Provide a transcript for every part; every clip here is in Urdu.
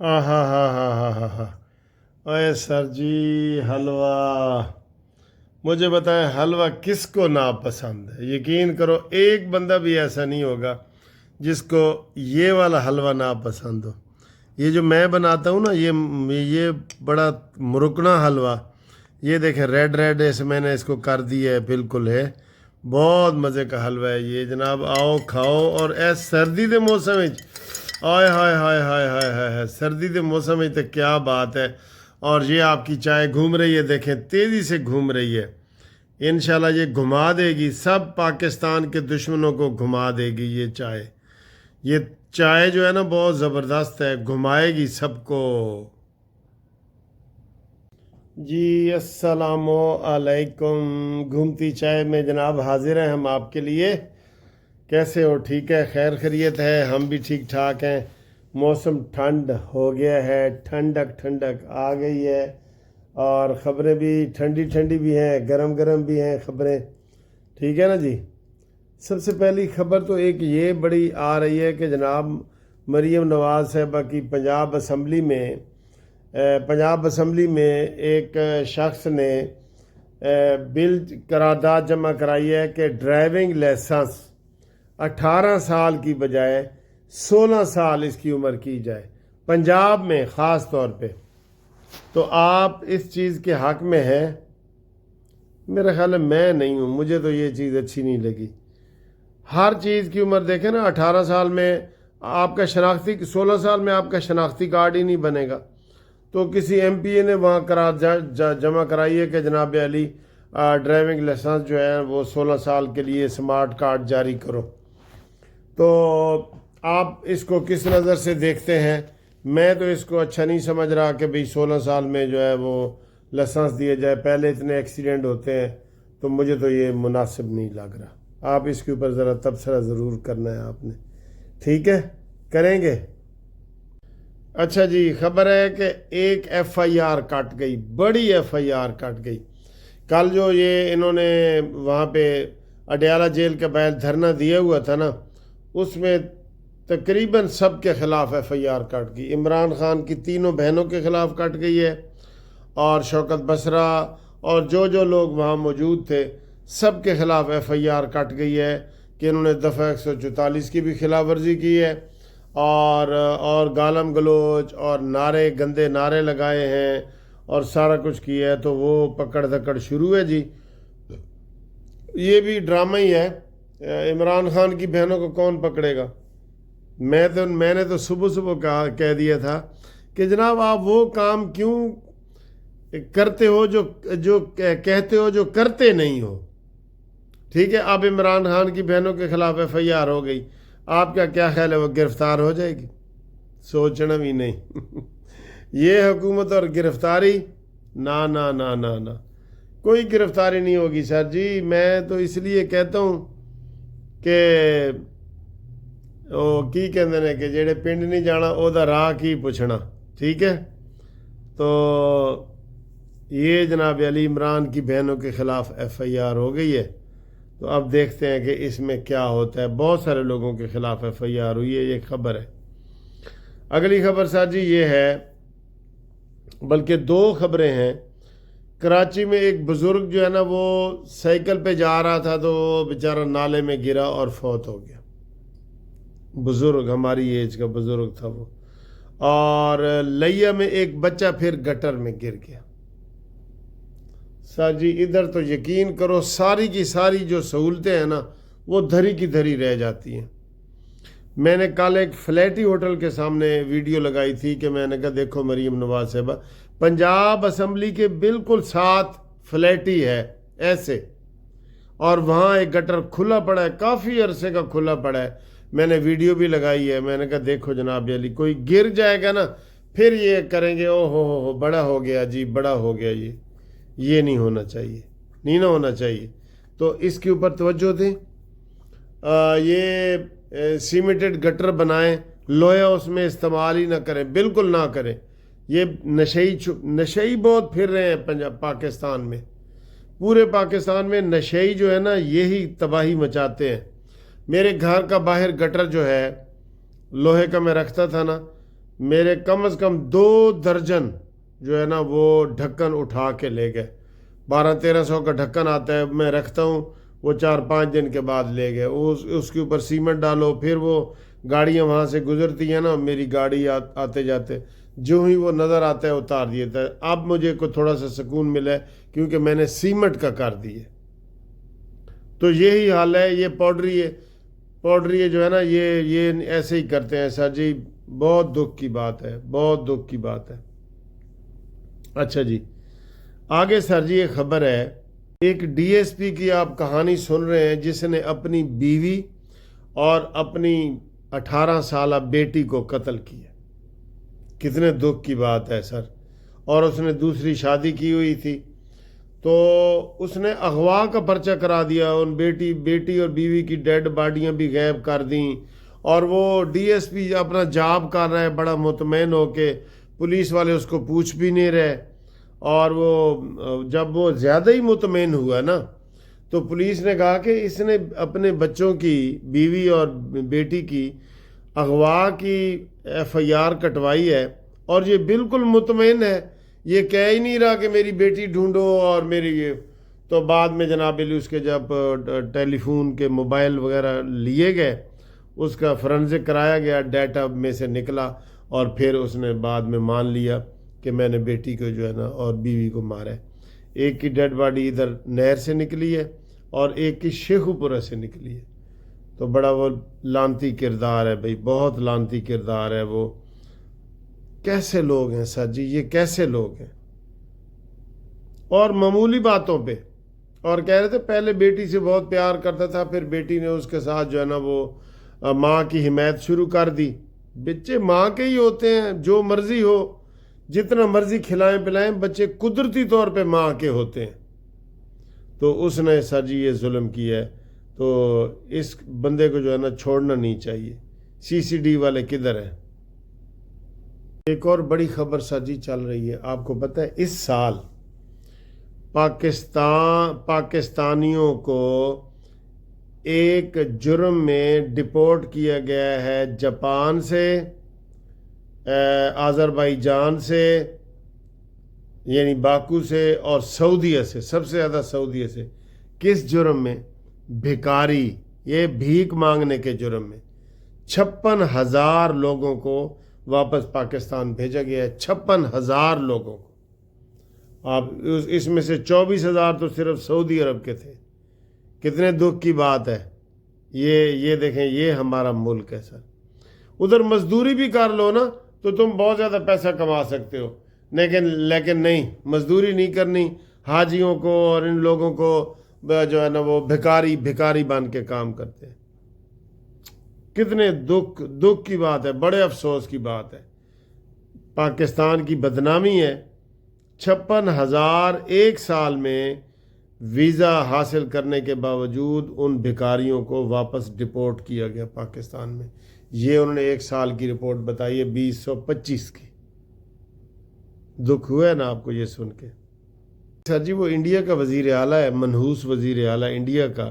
ہاں ہاں ہاں ہاں ہاں ہاں اے سر جی، حلوہ! مجھے بتائیں، حلوہ کس کو ناپسند ہے؟ یقین کرو ایک بندہ بھی ایسا نہیں ہوگا جس کو یہ والا حلوہ ناپسند ہو۔ یہ جو میں بناتا ہوں نا، یہ بڑا مرکنا حلوہ، یہ دیکھیں ریڈ ریڈ اس میں نے اس کو کر دیا ہے، بالکل ہے۔ بہت مزے کا حلوہ ہے یہ جناب، آؤ کھاؤ۔ اور اے سردی دے موسم وچ، آئے ہائے ہائے ہائے ہائے ہائے ہائے، سردی دے موسم وچ تو کیا بات ہے۔ اور یہ آپ کی چائے گھوم رہی ہے، دیکھیں تیزی سے گھوم رہی ہے۔ انشاءاللہ یہ گھما دے گی سب پاکستان کے دشمنوں کو، گھما دے گی یہ چائے۔ یہ چائے جو ہے نا بہت زبردست ہے، گھمائے گی سب کو۔ جی السلام علیکم، گھومتی چائے میں جناب حاضر ہیں ہم آپ کے لیے۔ کیسے ہو؟ ٹھیک ہے؟ خیر خیریت ہے؟ ہم بھی ٹھیک ٹھاک ہیں۔ موسم ٹھنڈ ہو گیا ہے، ٹھنڈک ٹھنڈک آ گئی ہے، اور خبریں بھی ٹھنڈی ٹھنڈی بھی ہیں، گرم گرم بھی ہیں خبریں۔ ٹھیک ہے نا جی؟ سب سے پہلی خبر تو ایک یہ بڑی آ رہی ہے کہ جناب مریم نواز صاحبہ کی پنجاب اسمبلی میں ایک شخص نے بل قرارداد جمع کرائی ہے کہ ڈرائیونگ لائسنس 18 سال کی بجائے 16 سال اس کی عمر کی جائے، پنجاب میں خاص طور پہ۔ تو آپ اس چیز کے حق میں ہیں؟ میرا خیال ہے میں نہیں ہوں، مجھے تو یہ چیز اچھی نہیں لگی۔ ہر چیز کی عمر دیکھیں نا، 18 سال میں آپ کا 16 سال میں آپ کا شناختی کارڈ ہی نہیں بنے گا۔ تو کسی ایم پی اے نے وہاں جمع کرائی ہے کہ جناب علی ڈرائیونگ لائسنس جو ہے وہ 16 سال کے لیے اسمارٹ کارڈ جاری کرو۔ تو آپ اس کو کس نظر سے دیکھتے ہیں؟ میں تو اس کو اچھا نہیں سمجھ رہا کہ بھئی 16 سال میں جو ہے وہ لائسنس دیا جائے۔ پہلے اتنے ایکسیڈنٹ ہوتے ہیں، تو مجھے تو یہ مناسب نہیں لگ رہا۔ آپ اس کے اوپر ذرا تبصرہ ضرور کرنا ہے آپ نے، ٹھیک ہے؟ کریں گے؟ اچھا جی، خبر ہے کہ ایک ایف آئی آر کٹ گئی، بڑی ایف آئی آر کٹ گئی۔ کل جو یہ انہوں نے وہاں پہ اڈیالہ جیل کے باہر دھرنا دیا ہوا تھا نا، اس میں تقریباً سب کے خلاف ایف آئی آر کٹ گئی۔ عمران خان کی تینوں بہنوں کے خلاف کٹ گئی ہے، اور شوکت بسرا اور جو لوگ وہاں موجود تھے سب کے خلاف ایف آئی آر کٹ گئی ہے کہ انہوں نے دفعہ 144 کی بھی خلاف ورزی کی ہے، اور گالم گلوچ اور گندے نعرے لگائے ہیں، اور سارا کچھ کیا ہے۔ تو وہ پکڑ دھکڑ شروع ہے جی۔ یہ بھی ڈرامہ ہی ہے، عمران خان کی بہنوں کو کون پکڑے گا؟ میں نے تو صبح کہہ دیا تھا کہ جناب آپ وہ کام کیوں کرتے ہو جو کہتے ہو، جو کرتے نہیں ہو۔ ٹھیک ہے، اب عمران خان کی بہنوں کے خلاف ایف آئی آر ہو گئی، آپ کا کیا خیال ہے وہ گرفتار ہو جائے گی؟ سوچنا بھی نہیں۔ یہ حکومت اور گرفتاری، نہ نہ نہ نہ نہ، کوئی گرفتاری نہیں ہوگی سر جی۔ میں تو اس لیے کہتا ہوں کہ وہ کی کہندے نے کہ جڑے پنڈ نہیں جانا او دا راہ کی پوچھنا، ٹھیک ہے؟ تو یہ جناب علی عمران کی بہنوں کے خلاف ایف آئی آر ہو گئی ہے، تو اب دیکھتے ہیں کہ اس میں کیا ہوتا ہے۔ بہت سارے لوگوں کے خلاف ایف آئی آر ہوئی ہے، یہ خبر ہے۔ اگلی خبر سر جی یہ ہے، بلکہ دو خبریں ہیں۔ کراچی میں ایک بزرگ جو ہے نا وہ سائیکل پہ جا رہا تھا، تو وہ بیچارہ نالے میں گرا اور فوت ہو گیا۔ بزرگ، ہماری ایج کا بزرگ تھا وہ۔ اور لیا میں ایک بچہ پھر گٹر میں گر گیا۔ سر جی ادھر تو یقین کرو ساری کی ساری جو سہولتیں ہیں نا وہ دھری کی دھری رہ جاتی ہیں۔ میں نے کل ایک فلیٹی ہوٹل کے سامنے ویڈیو لگائی تھی کہ میں نے کہا دیکھو مریم نواز صاحبہ، پنجاب اسمبلی کے بالکل ساتھ فلیٹی ہے ایسے، اور وہاں ایک گٹر کھلا پڑا ہے، کافی عرصے کا کھلا پڑا ہے۔ میں نے ویڈیو بھی لگائی ہے، میں نے کہا دیکھو جناب علی، کوئی گر جائے گا نا پھر یہ کریں گے او ہو بڑا ہو گیا جی، بڑا ہو گیا۔ یہ نہیں ہونا چاہیے، نہیں نہ ہونا چاہیے۔ تو اس کے اوپر توجہ دیں۔ یہ سیمیٹڈ گٹر بنائیں، لوہا اس میں استعمال ہی نہ کریں، بالکل نہ کریں۔ یہ نشئی بہت پھر رہے ہیں پاکستان میں، پورے پاکستان میں نشئی جو ہے نا یہی تباہی مچاتے ہیں۔ میرے گھر کا باہر گٹر جو ہے لوہے کا میں رکھتا تھا نا، میرے کم از کم 2 درجن جو ہے نا وہ ڈھکن اٹھا کے لے گئے. 1200-1300 کا ڈھکن آتا ہے, میں رکھتا ہوں, وہ 4-5 دن کے بعد لے گئے. اس کے اوپر سیمنٹ ڈالو, پھر وہ گاڑیاں وہاں سے گزرتی ہیں نا, میری گاڑی آتے جاتے جو ہی وہ نظر آتا ہے اتار دیتا ہے. اب مجھے کو تھوڑا سا سکون ملا ہے کیونکہ میں نے سیمنٹ کا کر دی ہے. تو یہی حال ہے. یہ پاؤڈری جو ہے نا یہ ایسے ہی کرتے ہیں سر جی. بہت دکھ کی بات ہے, بہت دکھ کی بات ہے. اچھا جی, آگے سر جی ایک خبر ہے. ایک ڈی ایس پی کی آپ کہانی سن رہے ہیں جس نے اپنی بیوی اور اپنی 18 سالہ بیٹی کو قتل کیا. کتنے دکھ کی بات ہے سر. اور اس نے دوسری شادی کی ہوئی تھی, تو اس نے اغوا کا پرچہ کرا دیا. ان بیٹی اور بیوی کی ڈیڈ باڈیاں بھی غائب کر دیں. اور وہ ڈی ایس پی اپنا جاب کر رہا ہے بڑا مطمئن ہو کے, پولیس والے اس کو پوچھ بھی نہیں رہے. اور وہ جب وہ زیادہ ہی مطمئن ہوا نا, تو پولیس نے کہا کہ اس نے اپنے بچوں کی, بیوی اور بیٹی کی اغوا کی ایف آئی آر کٹوائی ہے, اور یہ بالکل مطمئن ہے, یہ کہہ ہی نہیں رہا کہ میری بیٹی ڈھونڈو اور میری یہ. تو بعد میں جناب علی اس کے جب ٹیلی فون کے موبائل وغیرہ لیے گئے, اس کا فرنزک کرایا گیا, ڈیٹا میں سے نکلا, اور پھر اس نے بعد میں مان لیا کہ میں نے بیٹی کو جو ہے نا اور بیوی کو مارا ہے. ایک کی ڈیڈ باڈی ادھر نہر سے نکلی ہے اور ایک کی شیخو پورہ سے نکلی ہے. تو بڑا وہ لانتی کردار ہے بھائی, بہت لانتی کردار ہے وہ. کیسے لوگ ہیں سر جی, یہ کیسے لوگ ہیں. اور معمولی باتوں پہ, اور کہہ رہے تھے پہلے بیٹی سے بہت پیار کرتا تھا, پھر بیٹی نے اس کے ساتھ جو ہے نا وہ ماں کی حمایت شروع کر دی. بچے ماں کے ہی ہوتے ہیں, جو مرضی ہو, جتنا مرضی کھلائیں پلائیں, بچے قدرتی طور پہ ماں کے ہوتے ہیں. تو اس نے سر جی یہ ظلم کیا ہے, تو اس بندے کو جو ہے نا چھوڑنا نہیں چاہیے. سی سی ڈی والے کدھر ہیں. ایک اور بڑی خبر سر جی چل رہی ہے, آپ کو پتہ ہے اس سال پاکستانیوں کو ایک جرم میں ڈپورٹ کیا گیا ہے جاپان سے, آذربائیجان سے یعنی باکو سے, اور سعودیہ سے, سب سے زیادہ سعودیہ سے. کس جرم میں؟ بھکاری, یہ بھیک مانگنے کے جرم میں. 56,000 لوگوں کو واپس پاکستان بھیجا گیا ہے. 56,000 لوگوں کو. آپ اس میں سے 24,000 تو صرف سعودی عرب کے تھے. کتنے دکھ کی بات ہے. یہ دیکھیں, یہ ہمارا ملک ہے سر. ادھر مزدوری بھی کر لو نا تو تم بہت زیادہ پیسہ کما سکتے ہو, لیکن نہیں, مزدوری نہیں کرنی. حاجیوں کو اور ان لوگوں کو جو ہے نا وہ بھکاری بن کے کام کرتے ہیں. کتنے دکھ کی بات ہے, بڑے افسوس کی بات ہے. پاکستان کی بدنامی ہے. 56,000 ایک سال میں ویزا حاصل کرنے کے باوجود ان بھکاریوں کو واپس ڈپورٹ کیا گیا پاکستان میں. یہ انہوں نے ایک سال کی رپورٹ بتائی ہے 2025 کی. دکھ ہوا ہے نا آپ کو یہ سن کے. سر جی وہ انڈیا کا وزیر اعلیٰ ہے, منحوس وزیر اعلیٰ انڈیا کا,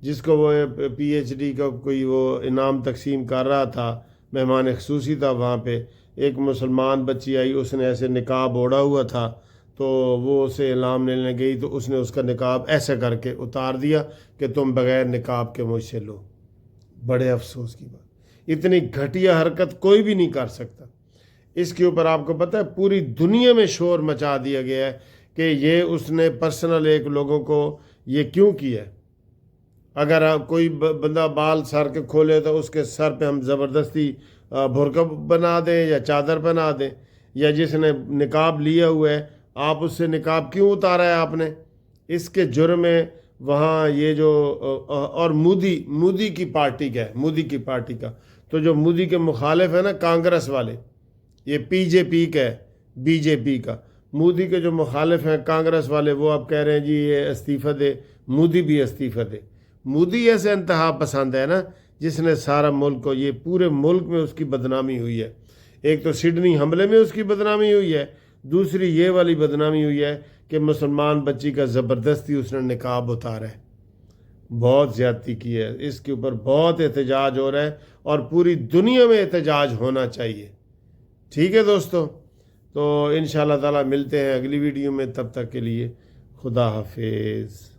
جس کو وہ پی ایچ ڈی کا کوئی وہ انعام تقسیم کر رہا تھا, مہمان خصوصی تھا وہاں پہ. ایک مسلمان بچی آئی, اس نے ایسے نقاب اوڑھا ہوا تھا, تو وہ اسے انعام لینے گئی, تو اس نے اس کا نقاب ایسے کر کے اتار دیا کہ تم بغیر نقاب کے مجھ سے لو. بڑے افسوس کی بات. اتنی گھٹیا حرکت کوئی بھی نہیں کر سکتا. اس کے اوپر آپ کو پتہ ہے پوری دنیا میں شور مچا دیا گیا ہے کہ یہ اس نے پرسنل ایک لوگوں کو یہ کیوں کیا ہے. اگر کوئی بندہ بال سر کے کھولے تو اس کے سر پہ ہم زبردستی برقع بنا دیں یا چادر بنا دیں, یا جس نے نقاب لیا ہوا ہے آپ اس سے نقاب کیوں اتارا ہے آپ نے. اس کے جرم میں وہاں یہ جو اور مودی کی پارٹی کا ہے, مودی کی پارٹی کا, تو جو مودی کے مخالف ہے نا کانگریس والے, یہ پی جے پی کا ہے, بی جے پی کا. مودی کے جو مخالف ہیں کانگریس والے, وہ اب کہہ رہے ہیں جی یہ استعفیٰ دے, مودی بھی استعفیٰ دے. مودی ایسے انتہا پسند ہے نا جس نے سارا ملک کو, یہ پورے ملک میں اس کی بدنامی ہوئی ہے. ایک تو سڈنی حملے میں اس کی بدنامی ہوئی ہے, دوسری یہ والی بدنامی ہوئی ہے کہ مسلمان بچی کا زبردستی اس نے نقاب اتارا ہے. بہت زیادتی کی ہے. اس کے اوپر بہت احتجاج ہو رہا ہے, اور پوری دنیا میں احتجاج ہونا چاہیے. ٹھیک ہے دوستو، تو انشاءاللہ تعالی ملتے ہیں اگلی ویڈیو میں، تب تک کے لیے خدا حافظ۔